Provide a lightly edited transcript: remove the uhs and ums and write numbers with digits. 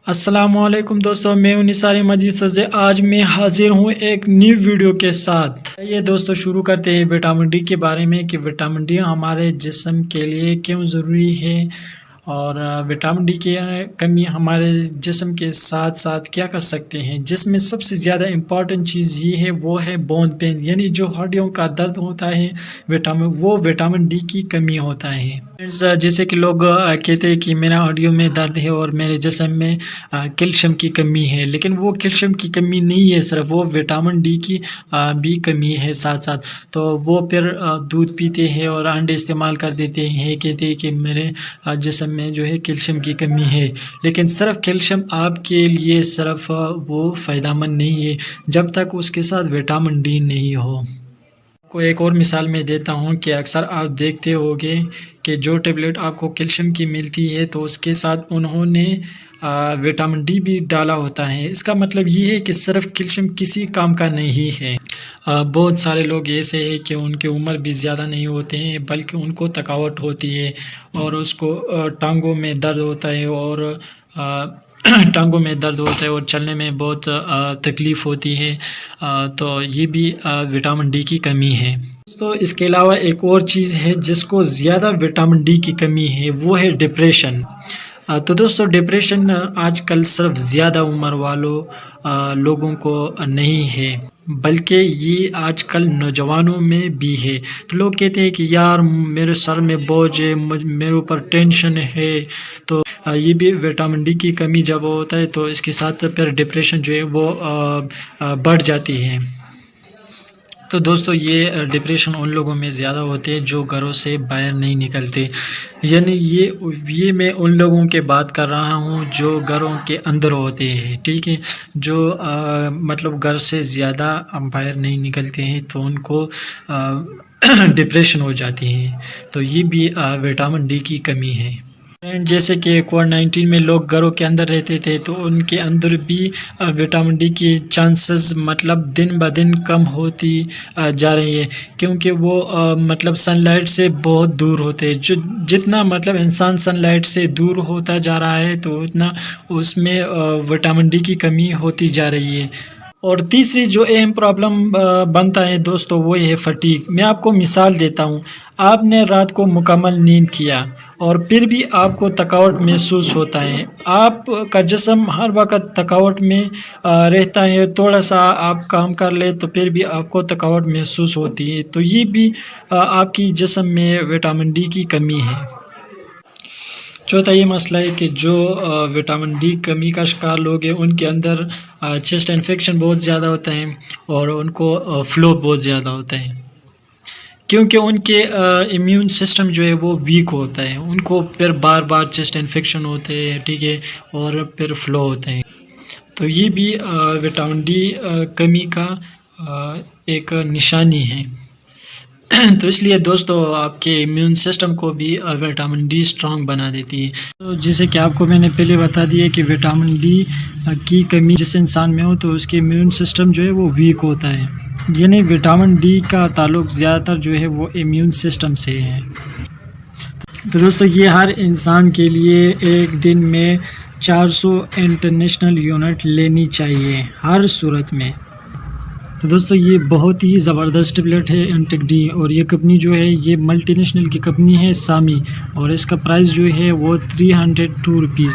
السلام علیکم دوستو، میں ہوں نثار مجید سبزے۔ آج میں حاضر ہوں ایک نیو ویڈیو کے ساتھ۔ یہ دوستو شروع کرتے ہیں وٹامن ڈی کے بارے میں کہ وٹامن ڈی ہمارے جسم کے لیے کیوں ضروری ہے، اور وٹامن ڈی کی کمی ہمارے جسم کے ساتھ ساتھ کیا کر سکتے ہیں۔ جس میں سب سے زیادہ امپورٹنٹ چیز یہ ہے، وہ ہے بون پین، یعنی جو ہڈیوں کا درد ہوتا ہے وہ وٹامن ڈی کی کمی ہوتا ہے۔ جیسے کہ لوگ کہتے ہیں کہ میرا ہڈیوں میں درد ہے اور میرے جسم میں کیلشیم کی کمی ہے، لیکن وہ کیلشیم کی کمی نہیں ہے، صرف وہ وٹامن ڈی کی بھی کمی ہے ساتھ ساتھ۔ تو وہ پھر دودھ پیتے ہیں اور انڈے استعمال کر دیتے ہیں، کہتے ہیں کہ میرے جسم میں جو ہے کیلشیم کی کمی ہے، لیکن صرف کیلشیم آپ کے لیے صرف وہ فائدہ مند نہیں ہے جب تک اس کے ساتھ وٹامن ڈی نہیں ہو۔ کو ایک اور مثال میں دیتا ہوں کہ اکثر آپ دیکھتے ہوگے کہ جو ٹیبلٹ آپ کو کیلشیم کی ملتی ہے تو اس کے ساتھ انہوں نے وٹامن ڈی بھی ڈالا ہوتا ہے۔ اس کا مطلب یہ ہے کہ صرف کیلشیم کسی کام کا نہیں ہے۔ بہت سارے لوگ ایسے ہیں کہ ان کی عمر بھی زیادہ نہیں ہوتے ہیں، بلکہ ان کو تھکاوٹ ہوتی ہے اور اس کو ٹانگوں میں درد ہوتا ہے اور چلنے میں بہت تکلیف ہوتی ہے، تو یہ بھی وٹامن ڈی کی کمی ہے۔ تو اس کے علاوہ ایک اور چیز ہے جس کو زیادہ وٹامن ڈی کی کمی ہے، وہ ہے ڈپریشن۔ تو دوستو ڈپریشن آج کل صرف زیادہ عمر والوں لوگوں کو نہیں ہے، بلکہ یہ آج کل نوجوانوں میں بھی ہے۔ تو لوگ کہتے ہیں کہ یار میرے سر میں بوجھ ہے، میرے اوپر ٹینشن ہے، تو یہ بھی وٹامن ڈی کی کمی جب ہوتا ہے تو اس کے ساتھ پھر ڈپریشن جو ہے وہ بڑھ جاتی ہے۔ تو دوستو یہ ڈپریشن ان لوگوں میں زیادہ ہوتے ہیں جو گھروں سے باہر نہیں نکلتے، یعنی یہ میں ان لوگوں کے بات کر رہا ہوں جو گھروں کے اندر ہوتے ہیں، ٹھیک ہے، جو مطلب گھر سے زیادہ باہر نہیں نکلتے ہیں تو ان کو ڈپریشن ہو جاتی ہے، تو یہ بھی وٹامن ڈی کی کمی ہے۔ جیسے کہ کووڈ-19 میں لوگ گھروں کے اندر رہتے تھے تو ان کے اندر بھی وٹامن ڈی کی چانسز مطلب دن بہ دن کم ہوتی جا رہی ہے، کیونکہ وہ مطلب سن لائٹ سے بہت دور ہوتے ہیں۔ جتنا مطلب انسان سن لائٹ سے دور ہوتا جا رہا ہے تو اتنا اس میں وٹامن ڈی کی کمی ہوتی جا رہی ہے۔ اور تیسری جو اہم پرابلم بنتا ہے دوستو، وہ ہے فٹیگ۔ میں آپ کو مثال دیتا ہوں، آپ نے رات کو مکمل نیند کیا اور پھر بھی آپ کو تھکاوٹ محسوس ہوتا ہے، آپ کا جسم ہر وقت تھکاوٹ میں رہتا ہے، تھوڑا سا آپ کام کر لے تو پھر بھی آپ کو تھکاوٹ محسوس ہوتی ہے، تو یہ بھی آپ کی جسم میں وٹامن ڈی کی کمی ہے۔ چوتھا یہ مسئلہ ہے کہ جو وٹامن ڈی کمی کا شکار لوگ ہیں ان کے اندر چیسٹ انفیکشن بہت زیادہ ہوتا ہے اور ان کو فلو بہت زیادہ ہوتا ہے، کیونکہ ان کے امیون سسٹم جو ہے وہ ویک ہوتا ہے، ان کو پھر بار بار چیسٹ انفیکشن ہوتے ہیں، ٹھیک ہے، اور پھر فلو ہوتے ہیں، تو یہ بھی وٹامن ڈی کمی کا ایک نشانی ہے۔ تو اس لیے دوستو آپ کے امیون سسٹم کو بھی وٹامن ڈی سٹرونگ بنا دیتی ہے۔ تو جیسے کہ آپ کو میں نے پہلے بتا دیا کہ وٹامن ڈی کی کمی جس انسان میں ہو تو اس کے امیون سسٹم جو ہے وہ ویک ہوتا ہے، یعنی وٹامن ڈی کا تعلق زیادہ تر جو ہے وہ امیون سسٹم سے ہے۔ تو دوستو یہ ہر انسان کے لیے ایک دن میں 400 انٹرنیشنل یونٹ لینی چاہیے ہر صورت میں۔ تو دوستو یہ بہت ہی زبردست ٹیبلٹ ہے انٹیک ڈی، اور یہ کمپنی جو ہے یہ ملٹی نیشنل کی کمپنی ہے سامی، اور اس کا پرائس جو ہے وہ 302 روپیز ہے۔